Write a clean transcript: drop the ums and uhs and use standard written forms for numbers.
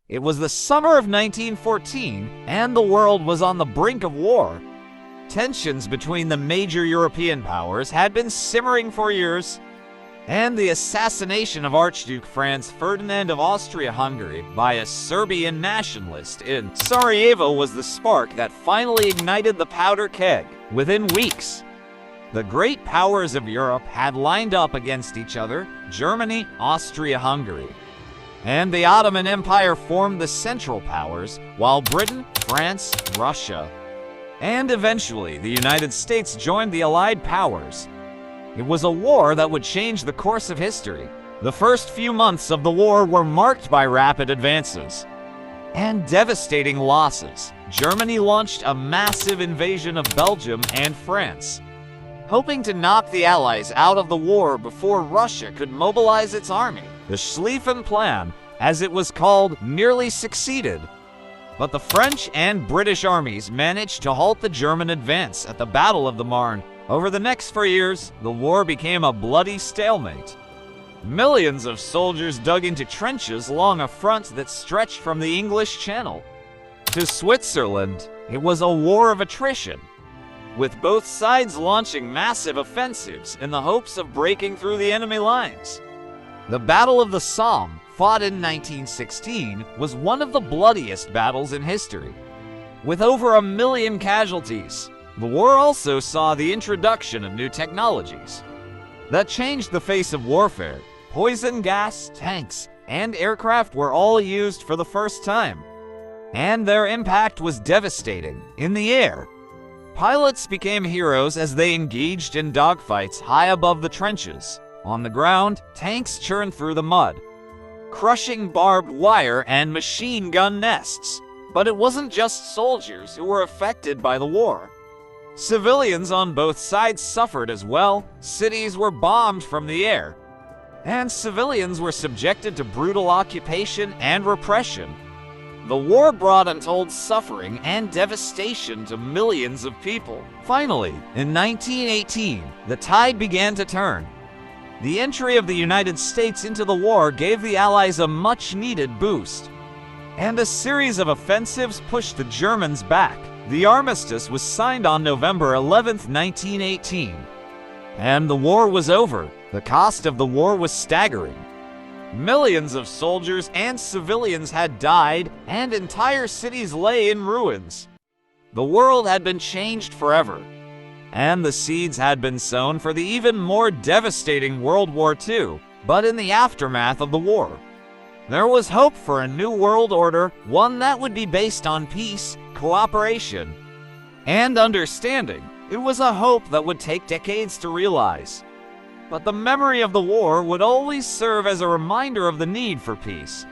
It was the summer of 1914, and the world was on the brink of war. Tensions between the major European powers had been simmering for years, and the assassination of Archduke Franz Ferdinand of Austria-Hungary by a Serbian nationalist in Sarajevo was the spark that finally ignited the powder keg. Within weeks, the great powers of Europe had lined up against each other. Germany, Austria-Hungary, and the Ottoman Empire formed the Central Powers, while Britain, France, Russia, and eventually the United States joined the Allied Powers. It was a war that would change the course of history. The first few months of the war were marked by rapid advances and devastating losses. Germany launched a massive invasion of Belgium and France, hoping to knock the Allies out of the war before Russia could mobilize its army. The Schlieffen Plan, as it was called, nearly succeeded, but the French and British armies managed to halt the German advance at the Battle of the Marne. Over the next 4 years, the war became a bloody stalemate. Millions of soldiers dug into trenches along a front that stretched from the English Channel to Switzerland. It was a war of attrition, with both sides launching massive offensives in the hopes of breaking through the enemy lines. The Battle of the Somme, fought in 1916, was one of the bloodiest battles in history, with over 1 million casualties. The war also saw the introduction of new technologies that changed the face of warfare. Poison gas, tanks, and aircraft were all used for the first time, and their impact was devastating. In the air, pilots became heroes as they engaged in dogfights high above the trenches. On the ground, tanks churned through the mud, crushing barbed wire and machine gun nests. But it wasn't just soldiers who were affected by the war. Civilians on both sides suffered as well. Cities were bombed from the air, and civilians were subjected to brutal occupation and repression. The war brought untold suffering and devastation to millions of people. Finally, in 1918, the tide began to turn. The entry of the United States into the war gave the Allies a much-needed boost, and a series of offensives pushed the Germans back. The armistice was signed on November 11, 1918, and the war was over. The cost of the war was staggering. Millions of soldiers and civilians had died, and entire cities lay in ruins. The world had been changed forever, and the seeds had been sown for the even more devastating World War II. But in the aftermath of the war, there was hope for a new world order, one that would be based on peace, cooperation, and understanding. It was a hope that would take decades to realize. But the memory of the war would always serve as a reminder of the need for peace.